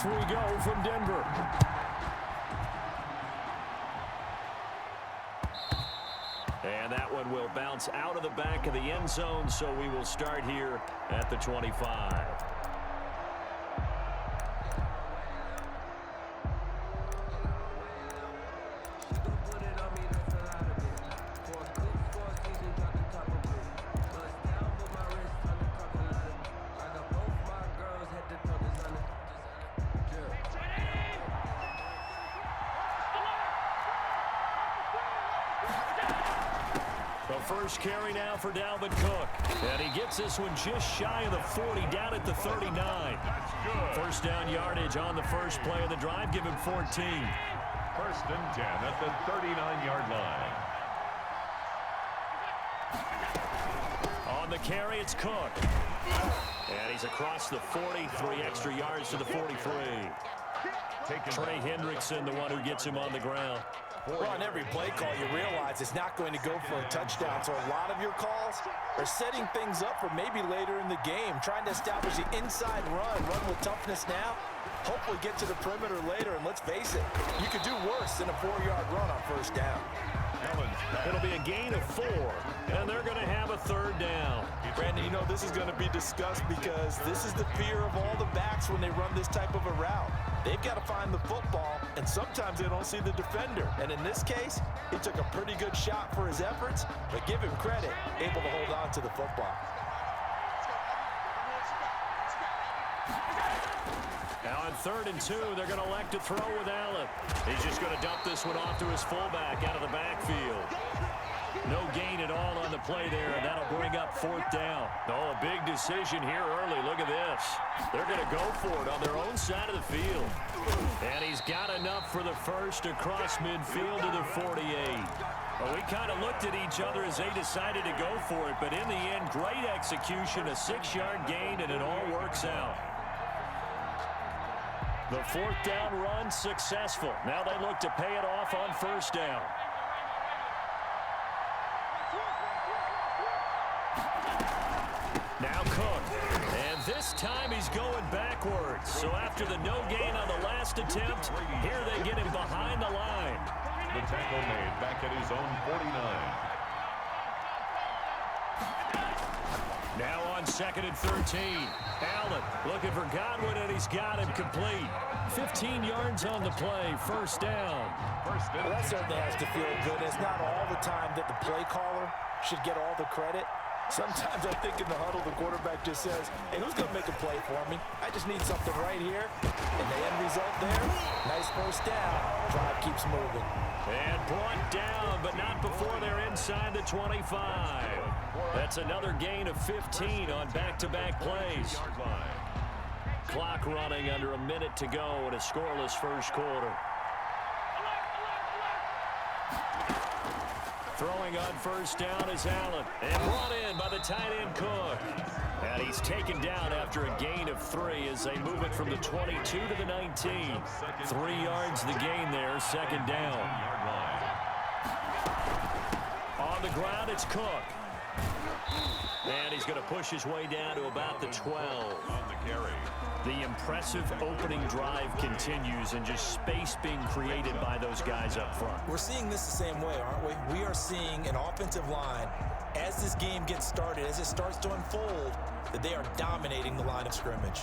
Off we go from Denver. And that one will bounce out of the back of the end zone, so we will start here at the 25. First carry now for Dalvin Cook. And he gets this one just shy of the 40, down at the 39. First down yardage on the first play of the drive. Give him 14. First and 10 at the 39-yard line. On the carry, it's Cook. And he's across the 40, 3 extra yards to the 43. Trey Hendrickson, the one who gets him on the ground. Well, on every play call, you realize it's not going to go for a touchdown. So a lot of your calls are setting things up for maybe later in the game, trying to establish the inside run with toughness now, hopefully get to the perimeter later. And let's face it, you could do worse than a 4-yard run on first down. It'll be a gain of 4, and they're going to have a third down. Brandon, you know this is going to be discussed because this is the fear of all the backs when they run this type of a route. They've got to find the football, and sometimes they don't see the defender. And in this case, he took a pretty good shot for his efforts, but give him credit, able to hold on to the football. Now on 3rd and 2, they're going to elect to throw with Allen. He's just going to dump this one off to his fullback out of the backfield. No gain at all on the play there, and that'll bring up 4th down. Oh, a big decision here early. Look at this. They're going to go for it on their own side of the field. And he's got enough for the first across midfield to the 48. Well, we kind of looked at each other as they decided to go for it, but in the end, great execution, a 6-yard gain, and it all works out. The 4th down run successful. Now they look to pay it off on first down. Now Cook. And this time he's going backwards. So after the no gain on the last attempt, here they get him behind the line. The tackle made back at his own 49. Now on 2nd and 13. Allen looking for Godwin, and he's got him complete. 15 yards on the play, first down. Well, that certainly has to feel good. It's not all the time that the play caller should get all the credit. Sometimes I think in the huddle, the quarterback just says, hey, who's going to make a play for me? I just need something right here. And the end result there, nice first down. Drive keeps moving. And brought down, but not before they're inside the 25. That's another gain of 15 on back-to-back plays. Clock running under a minute to go in a scoreless first quarter. Throwing on first down is Allen. And brought in by the tight end Cook. And he's taken down after a gain of 3 as they move it from the 22 to the 19. 3 yards the gain there, second down. On the ground, it's Cook. And he's going to push his way down to about the 12. On the carry. The impressive opening drive continues, and just space being created by those guys up front. We're seeing this the same way, aren't we? We are seeing an offensive line, as this game gets started, as it starts to unfold, that they are dominating the line of scrimmage.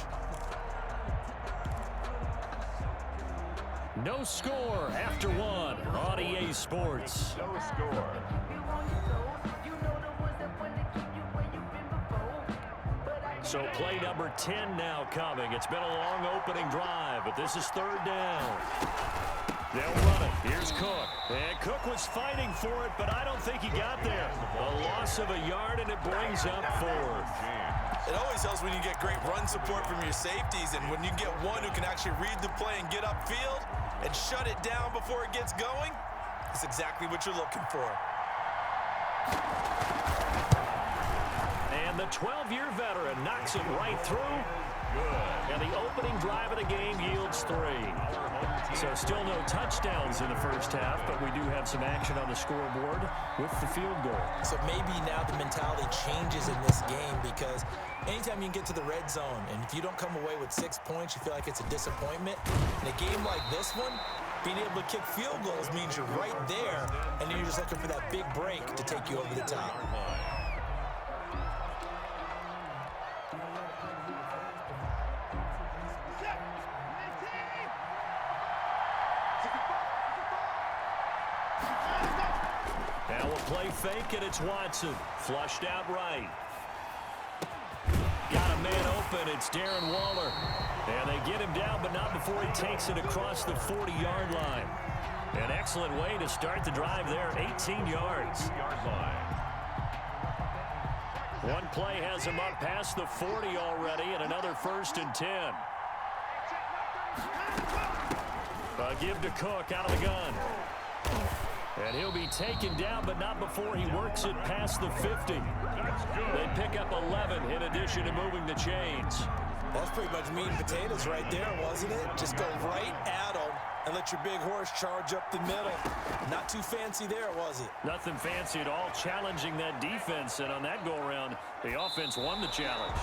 No score after 1 on EA Sports. No score. So play number 10 now coming. It's been a long opening drive, but this is 3rd down. They'll run it. Here's Cook. And Cook was fighting for it, but I don't think he got there. A loss of a yard, and it brings up 4th. It always helps when you get great run support from your safeties, and when you get one who can actually read the play and get upfield and shut it down before it gets going, that's exactly what you're looking for. And the 12-year veteran knocks it right through. good. And the opening drive of the game yields 3. So still no touchdowns in the first half, but we do have some action on the scoreboard with the field goal. So maybe now the mentality changes in this game, because anytime you can get to the red zone, and if you don't come away with 6 points, you feel like it's a disappointment. In a game like this one, being able to kick field goals means you're right there, and then you're just looking for that big break to take you over the top. Now we'll play fake, and it's Watson. Flushed out right. Got a man open. It's Darren Waller. And they get him down, but not before he takes it across the 40-yard line. An excellent way to start the drive there, 18 yards. One play has him up past the 40 already, and another 1st and 10. Give to Cook out of the gun. And he'll be taken down, but not before he works it past the 50. They pick up 11 in addition to moving the chains. That's pretty much meat and potatoes right there, wasn't it? Just go right at them and let your big horse charge up the middle. Not too fancy there, was it? Nothing fancy at all, challenging that defense. And on that go-around, the offense won the challenge.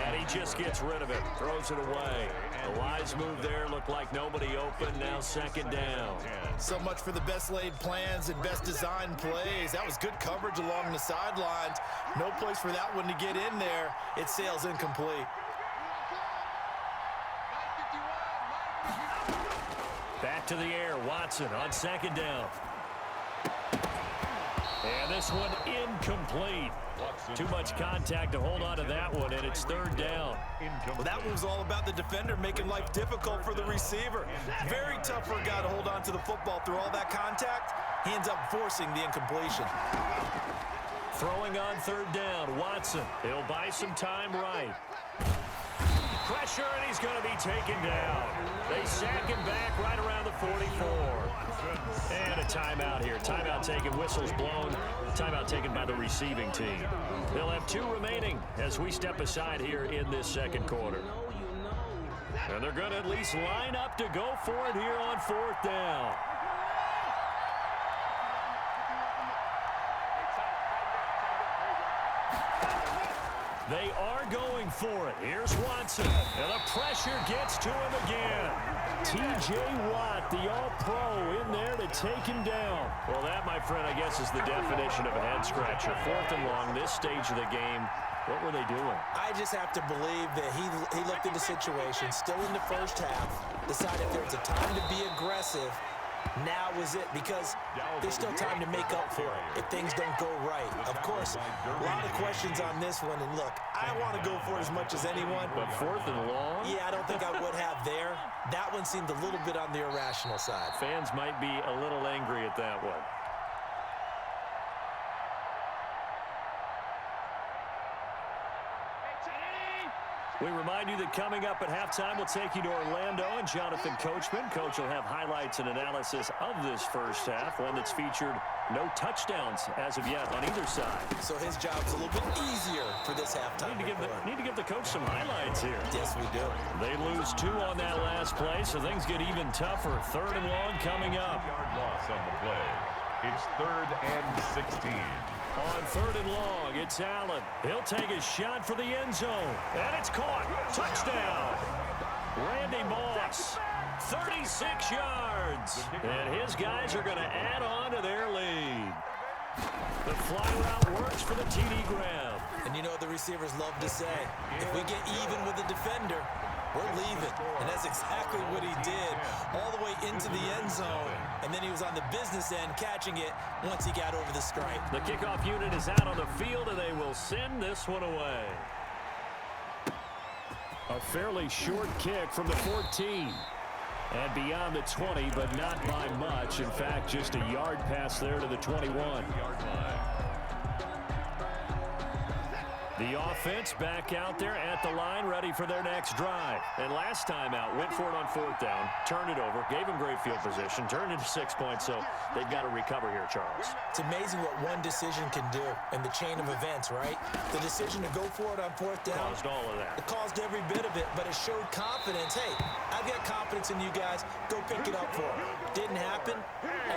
And he just gets rid of it, throws it away. The wise move there, looked like nobody open, now 2nd down. So much for the best laid plans and best designed plays. That was good coverage along the sidelines. No place for that one to get in there. It sails incomplete. Back to the air, Watson on 2nd down. And this one incomplete. Too much contact to hold on to that one, and it's 3rd down. Well, that one was all about the defender making life difficult for the receiver. Very tough for a guy to hold on to the football through all that contact. He ends up forcing the incompletion. Throwing on 3rd down, Watson. He'll buy some time right. Pressure, and he's going to be taken down. They sack him back right around the 44. And a timeout here. Timeout taken, whistles blown. Timeout taken by the receiving team. They'll have 2 remaining as we step aside here in this 2nd quarter. And they're going to at least line up to go for it here on 4th down. They are going for it. Here's Watson. And the pressure gets to him again. T.J. Watt, the all-pro, in there to take him down. Well, that, my friend, I guess is the definition of a head-scratcher. 4th and long, this stage of the game. What were they doing? I just have to believe that he looked at the situation, still in the first half, decided there was a time to be aggressive. Now is it, because there's still time to make up for it if things don't go right. Of course, a lot of questions on this one, and look, I want to go for it as much as anyone. But 4th and long? Yeah, I don't think I would have there. That one seemed a little bit on the irrational side. Fans might be a little angry at that one. We remind you that coming up at halftime, we'll take you to Orlando and Jonathan Coachman. Coach will have highlights and analysis of this first half, one that's featured no touchdowns as of yet on either side. So his job's a little bit easier for this halftime. Need to give the coach some highlights here. Yes, we do. They lose 2 on that last play, so things get even tougher. 3rd and long coming up. Yard loss on the play. It's 3rd and 16. On 3rd and long, it's Allen. He'll take a shot for the end zone. And it's caught. Touchdown. Randy Moss, 36 yards. And his guys are going to add on to their lead. The fly route works for the TD grab. And you know what the receivers love to say? If we get even with the defender, we're leaving. And that's exactly what he did, all the way into the end zone. And then he was on the business end catching it once he got over the stripe. The kickoff unit is out on the field, and they will send this one away. A fairly short kick from the 14. And beyond the 20, but not by much. In fact, just a yard pass there to the 21. The offense back out there at the line, ready for their next drive. And last time out, went for it on 4th down, turned it over, gave them great field position, turned into 6 points, so they've got to recover here, Charles. It's amazing what one decision can do in the chain of events, right? The decision to go for it on 4th down. Caused all of that. It caused every bit of it, but it showed confidence. Hey, I've got confidence in you guys. Go pick it up for them. Didn't happen.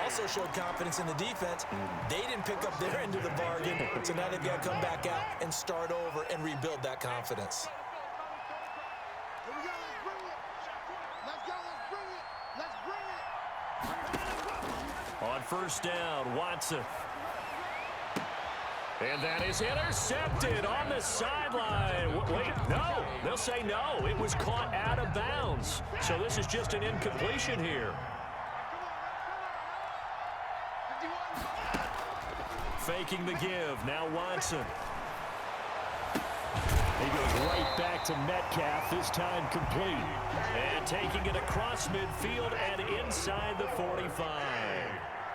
Also showed confidence in the defense. They didn't pick up their end of the bargain, so now they've got to come back out and start over and rebuild that confidence. Here we go, let's bring it. Let's bring it. On 1st down, Watson. And that is intercepted on the sideline. Wait, no. They'll say no. It was caught out of bounds. So this is just an incompletion here. Faking the give. Now Watson. He goes right back to Metcalf, this time complete. And taking it across midfield and inside the 45.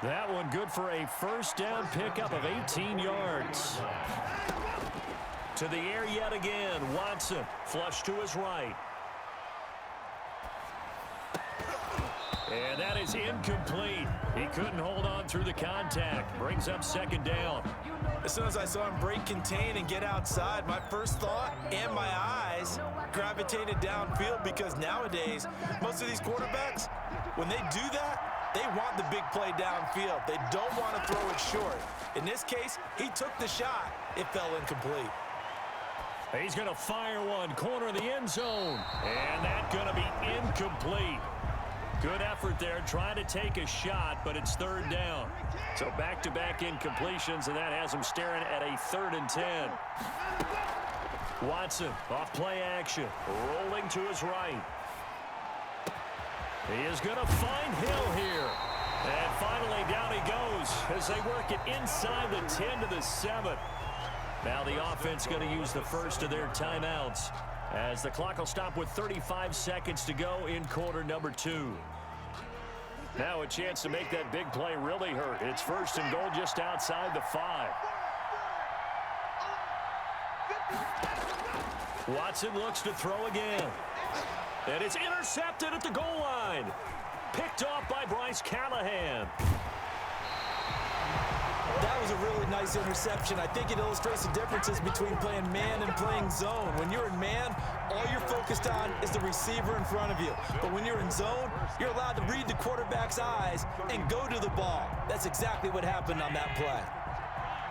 That one good for a 1st down pickup of 18 yards. To the air yet again. Watson, flush to his right. And that is incomplete. He couldn't hold on through the contact. Brings up 2nd down. As soon as I saw him break contain and get outside, my first thought and my eyes gravitated downfield, because nowadays, most of these quarterbacks, when they do that, they want the big play downfield. They don't want to throw it short. In this case, he took the shot. It fell incomplete. He's going to fire one, corner of the end zone. And that's going to be incomplete. Good effort there, trying to take a shot, but it's 3rd down. So back-to-back incompletions, and that has him staring at a 3rd and 10. Watson, off play action, rolling to his right. He is going to find Hill here. And finally down he goes as they work it inside the 10 to the 7. Now the offense going to use the first of their timeouts, as the clock will stop with 35 seconds to go in quarter number 2. Now a chance to make that big play really hurt. It's 1st and goal just outside the 5. Watson looks to throw again. And it's intercepted at the goal line. Picked off by Bryce Callahan. That was a really nice interception. I think it illustrates the differences between playing man and playing zone. When you're in man, all you're focused on is the receiver in front of you. But when you're in zone, you're allowed to read the quarterback's eyes and go to the ball. That's exactly what happened on that play.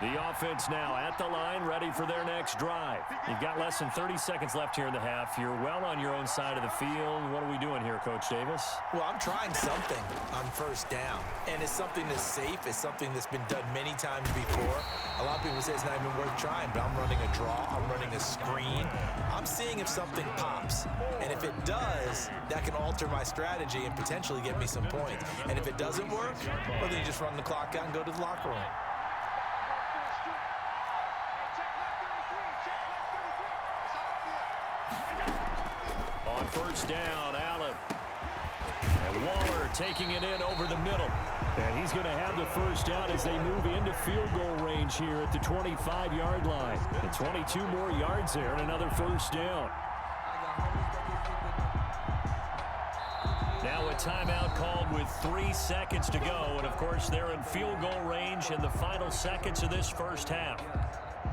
The offense now at the line, ready for their next drive. You've got less than 30 seconds left here in the half. You're well on your own side of the field. What are we doing here, Coach Davis? Well, I'm trying something on 1st down, and it's something that's safe. It's something that's been done many times before. A lot of people say it's not even worth trying, but I'm running a draw. I'm running a screen. I'm seeing if something pops, and if it does, that can alter my strategy and potentially get me some points. And if it doesn't work, well, then you just run the clock out and go to the locker room. On 1st down, Allen. And Waller taking it in over the middle. And he's going to have the 1st down as they move into field goal range here at the 25-yard line. And 22 more yards there and another 1st down. Now a timeout called with 3 seconds to go. And, of course, they're in field goal range in the final seconds of this 1st half.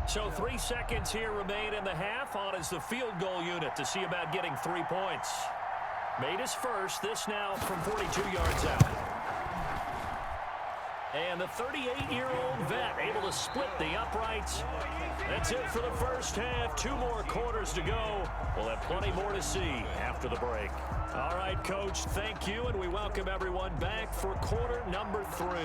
So 3 seconds here remain in the half. On is the field goal unit to see about getting 3 points. Made his first. This now from 42 yards out. And the 38-year-old vet able to split the uprights. That's it for the 1st half. 2 more quarters to go. We'll have plenty more to see after the break. All right, Coach, thank you, and we welcome everyone back for quarter number 3.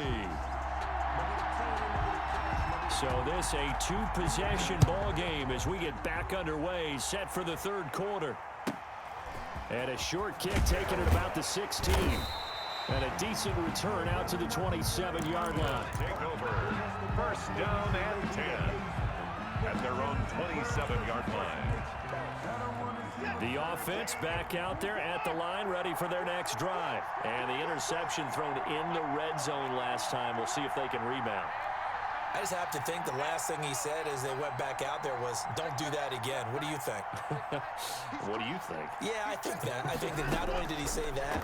So this a 2-possession ball game as we get back underway, set for the 3rd quarter. And a short kick taken at about the 16. And a decent return out to the 27-yard line. Take over. 1st down and 10 at their own 27-yard line. The offense back out there at the line, ready for their next drive. And the interception thrown in the red zone last time. We'll see if they can rebound. I just have to think the last thing he said as they went back out there was, don't do that again. What do you think? What do you think? Yeah, I think that. I think that not only did he say that,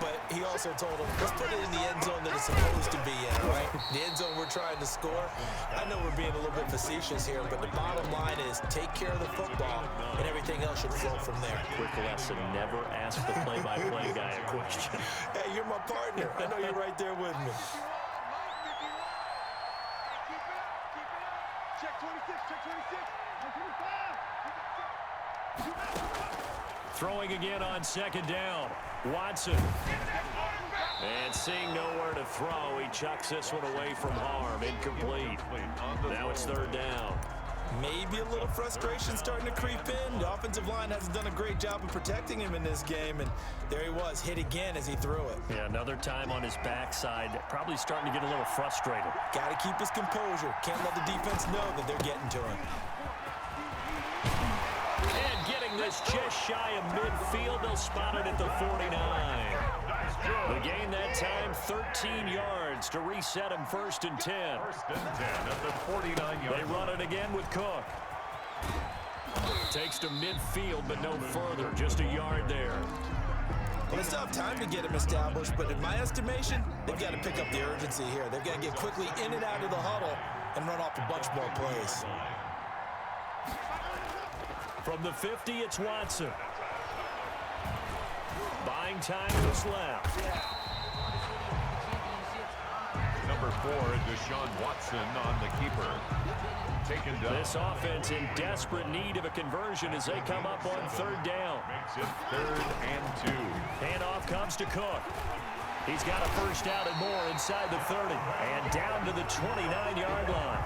but he also told him, let's put it in the end zone that it's supposed to be in, all right? The end zone we're trying to score. I know we're being a little bit facetious here, but the bottom line is take care of the football, and everything else should flow from there. Quick lesson, never ask the play-by-play guy a question. Hey, you're my partner. I know you're right there with me. Check 26, check 26. Check 25. Throwing again on second down. Watson. And seeing nowhere to throw, he chucks this one away from harm. Incomplete. Now it's third down. Maybe a little frustration starting to creep in. The offensive line hasn't done a great job of protecting him in this game, and there he was, hit again as he threw it. Yeah, another time on his backside, probably starting to get a little frustrated. Got to keep his composure. Can't let the defense know that they're getting to him. And getting this just shy of midfield, they'll spot it at the 49. The gain that time, 13 yards to reset him 1st and 10. First and 10 at the 49-yard They run it again with Cook. Takes to midfield, but no further. Just a yard there. Well, they still have time to get him established, but in my estimation, they've got to pick up the urgency here. They've got to get quickly in and out of the huddle and run off a bunch more plays. From the 50, it's Watson. Buying time was left. Number 4, Deshaun Watson on the keeper. Taken down. This offense in desperate need of a conversion as they come up on third down. Makes it 3rd and 2. Handoff comes to Cook. He's got a first down and more inside the 30. And down to the 29-yard line.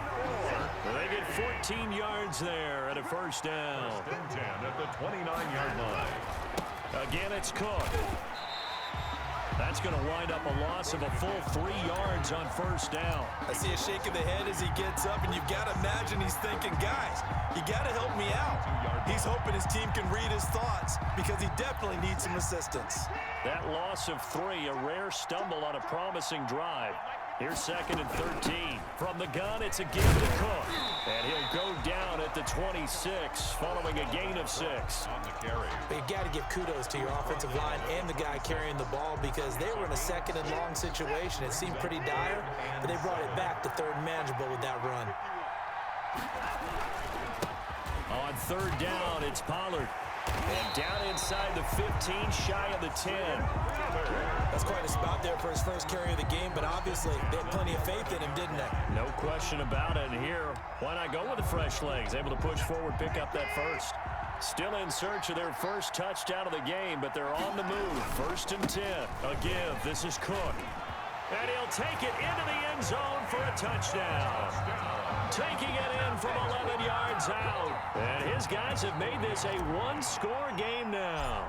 They get 14 yards there at a first down. First and 10 at the 29-yard line. Again, it's Cook. That's going to wind up a loss of a full 3 yards on first down. I see a shake of the head as he gets up, and you've got to imagine he's thinking, guys, you got to help me out. He's hoping his team can read his thoughts because he definitely needs some assistance. That loss of 3, a rare stumble on a promising drive. Here's 2nd and 13. From the gun, it's a give to Cook. And he'll go down at the 26, following a gain of 6. On the carry. But you got to give kudos to your offensive line and the guy carrying the ball because they were in a 2nd and long situation. It seemed pretty dire, but they brought it back to 3rd and manageable with that run. On third down, it's Pollard. And down inside the 15, shy of the 10. That's quite a spot there for his first carry of the game, but obviously they had plenty of faith in him, didn't they? No question about it. And here, why not go with the fresh legs? Able to push forward, pick up that first. Still in search of their first touchdown of the game, but they're on the move. 1st and 10. A give. This is Cook. And he'll take it into the end zone for a touchdown. Taking it in from 11 yards out. And his guys have made this a one-score game now.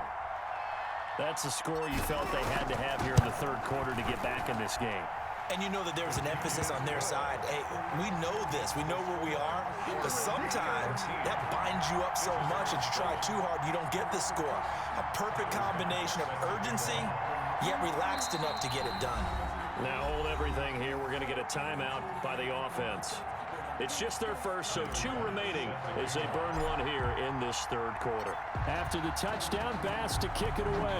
That's a score you felt they had to have here in the 3rd quarter to get back in this game. And you know that there's an emphasis on their side. Hey, we know this. We know where we are. But sometimes that binds you up so much that you try too hard, you don't get the score. A perfect combination of urgency, yet relaxed enough to get it done. Now hold everything here. We're going to get a timeout by the offense. It's just their first, so 2 remaining as they burn one here in this 3rd quarter. After the touchdown pass to kick it away.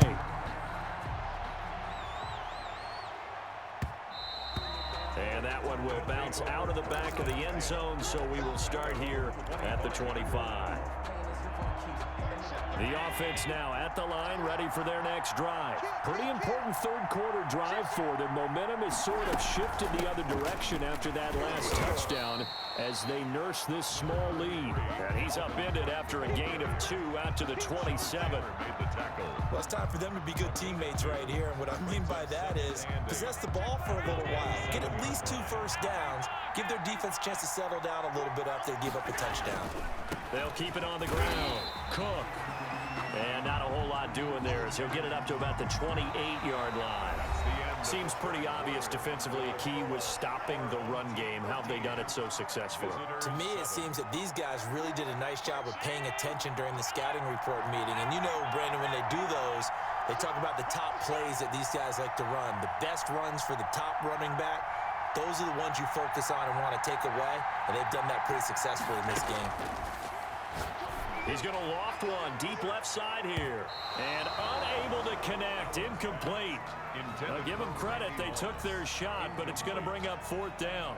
And that one will bounce out of the back of the end zone, so we will start here at the 25. The offense now at the line, ready for their next drive. Pretty important 3rd quarter drive for them. Momentum has sort of shifted the other direction after that last touchdown as they nurse this small lead. And he's upended after a gain of 2 out to the 27. Well, it's time for them to be good teammates right here. And what I mean by that is possess the ball for a little while. Get at least 2 first downs. Give their defense a chance to settle down a little bit after they give up a touchdown. They'll keep it on the ground. Cook. And not a whole lot doing there as he'll get it up to about the 28-yard line. Seems pretty obvious defensively. A key was stopping the run game. How have they done it so successfully? To me, it seems that these guys really did a nice job of paying attention during the scouting report meeting. And you know, Brandon, when they do those, they talk about the top plays that these guys like to run. The best runs for the top running back. those are the ones you focus on and want to take away, and they've done that pretty successfully in this game. He's going to loft one deep left side here. And unable to connect. Incomplete. Give them credit. They took their shot, but it's going to bring up fourth down.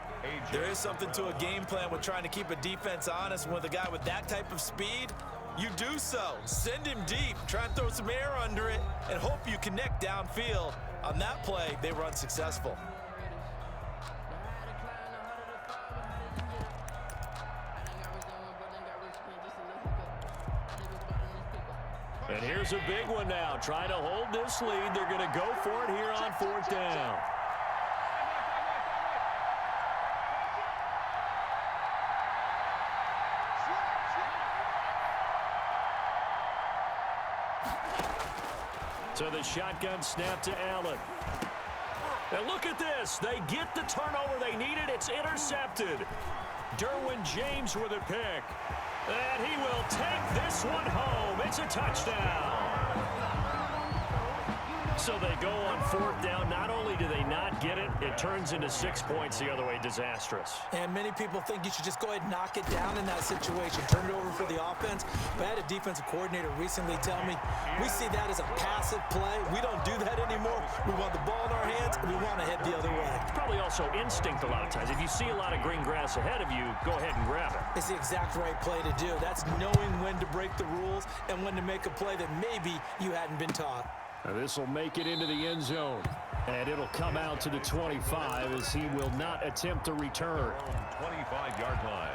There is something to a game plan with trying to keep a defense honest. With a guy with that type of speed, you do so. Send him deep. Try and throw some air under it and hope you connect downfield. On that play, they were unsuccessful. And here's a big one now. Trying to hold this lead. They're going to go for it here on fourth down. So the shotgun snap to Allen. And look at this. They get the turnover they needed. It's intercepted. Derwin James with a pick. And he will take this one home. It's a touchdown. So they go on fourth down. Not only do they not get it, it turns into 6 points the other way. Disastrous. And many people think you should just go ahead and knock it down in that situation. Turn it over for the offense. But I had a defensive coordinator recently tell me, we see that as a passive play. We don't do that anymore. We want the ball in our hands, and we want to head the other way. It's probably also instinct a lot of times. If you see a lot of green grass ahead of you, go ahead and grab it. It's the exact right play to do. That's knowing when to break the rules and when to make a play that maybe you hadn't been taught. This will make it into the end zone. And it'll come out to the 25 as he will not attempt to return. 25-yard line.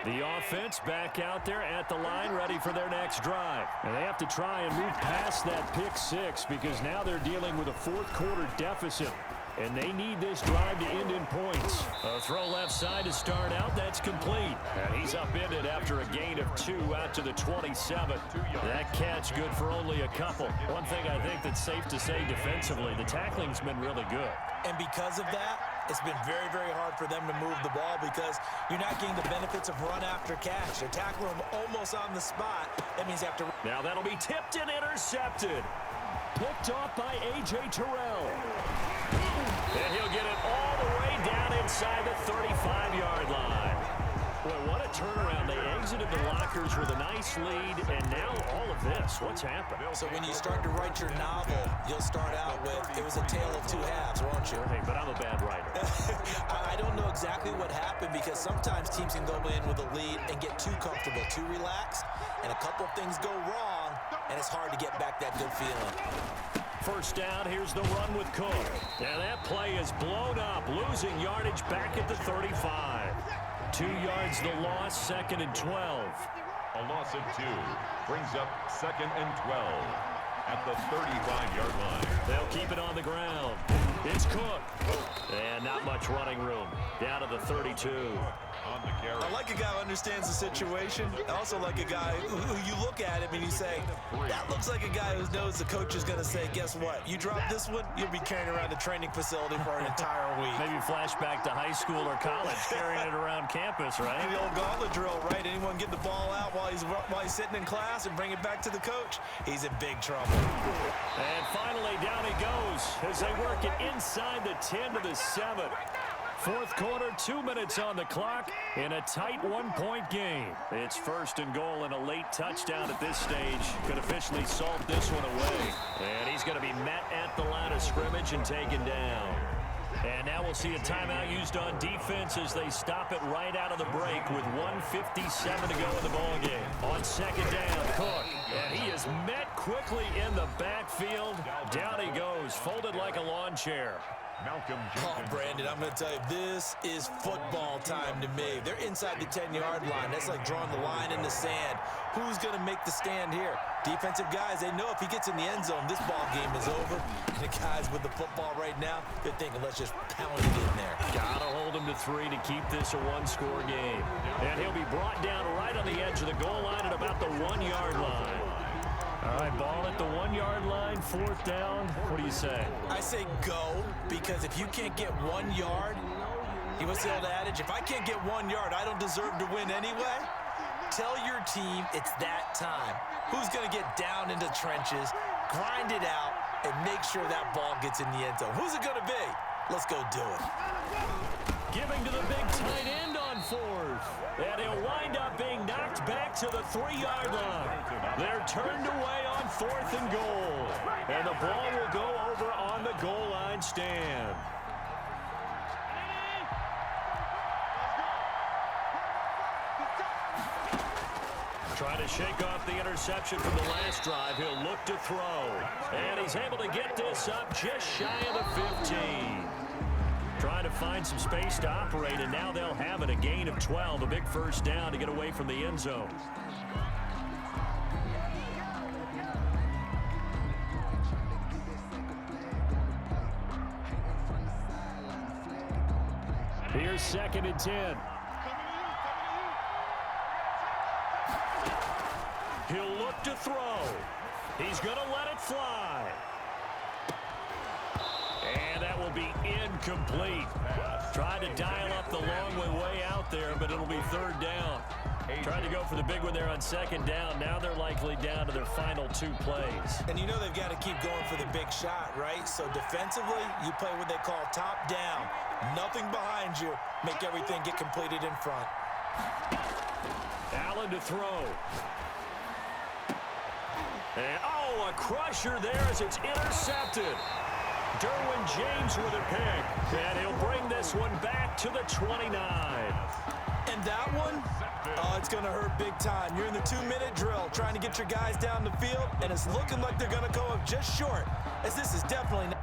The offense back out there at the line, ready for their next drive. And they have to try and move past that pick six because now they're dealing with a fourth-quarter deficit. And they need this drive to end in points. A throw left side to start out. That's complete. And he's upended after a gain of 2 out to the 27. That catch good for only a couple. One thing I think that's safe to say defensively, the tackling's been really good. And because of that, it's been very, very hard for them to move the ball because you're not getting the benefits of run after catch. They're tackling them almost on the spot. That means after. Now that'll be tipped and intercepted. Picked off by A.J. Terrell. And he'll get it all the way down inside the 35-yard line. Boy, what a turnaround. They exited the lockers with a nice lead, and now all of this. What's happened? So when you start to write your novel, you'll start out with, it was a tale of two halves, won't you? Hey, but I'm a bad writer. I don't know exactly what happened because sometimes teams can go in with a lead and get too comfortable, too relaxed, and a couple of things go wrong, and it's hard to get back that good feeling. First down, here's the run with Cook. And that play is blown up, losing yardage back at the 35. 2 yards the loss, 2nd and 12. A loss of 2 brings up 2nd and 12 at the 35-yard line. They'll keep it on the ground. It's Cook. And not much running room. Down to the 32. On the carry. I like a guy who understands the situation. I also like a guy who you look at him and you say, that looks like a guy who knows the coach is going to say, guess what? You drop this one, you'll be carrying around the training facility for an entire week. Maybe flashback to high school or college, carrying it around campus, right? The old gauntlet drill, right? Anyone get the ball out while he's sitting in class and bring it back to the coach? He's in big trouble. And finally, down he goes as they work it inside the 10 to the 7. Fourth quarter, 2 minutes on the clock in a tight 1-point game. It's 1st and goal and a late touchdown at this stage could officially salt this one away. And he's going to be met at the line of scrimmage and taken down. And now we'll see a timeout used on defense as they stop it right out of the break with 1:57 to go in the ballgame. On 2nd down, Cook. And he is met quickly in the backfield. Down he goes, folded like a lawn chair. Malcolm Oh, Brandon, I'm going to tell you, this is football time to me. They're inside the 10-yard line. That's like drawing the line in the sand. Who's going to make the stand here? Defensive guys, they know if he gets in the end zone, this ball game is over. And the guys with the football right now, they're thinking, let's just pound it in there. Got to hold him to 3 to keep this a one-score game. And he'll be brought down right on the edge of the goal line at about the 1-yard line. All right, ball at the 1-yard line, 4th down. What do you say? I say go, because if you can't get 1 yard, what's the old adage? If I can't get 1 yard, I don't deserve to win anyway. Tell your team it's that time. Who's going to get down into trenches, grind it out, and make sure that ball gets in the end zone. Who's it going to be? Let's go do it. Giving to the big tight end on fourth. And he'll wind up being knocked back to the 3-yard line. They're turned away on 4th and goal. And the ball will go over on the goal line stand. Trying to shake off the interception from the last drive. He'll look to throw. And he's able to get this up just shy of the 15. Trying to find some space to operate, and now they'll have it. A gain of 12, a big first down to get away from the end zone. Here's 2nd and 10. He'll look to throw. He's going to let it fly. And that will be incomplete. Tried to dial up the long way out there, but it'll be 3rd down. Tried to go for the big one there on 2nd down. Now they're likely down to their final 2 plays. And you know they've got to keep going for the big shot, right? So defensively, you play what they call top down. Nothing behind you. Make everything get completed in front. Allen to throw. And, a crusher there as it's intercepted. Derwin James with a pick. And he'll bring this one back to the 29. And that one, it's going to hurt big time. You're in the 2-minute drill trying to get your guys down the field, and it's looking like they're going to go up just short, as this is definitely not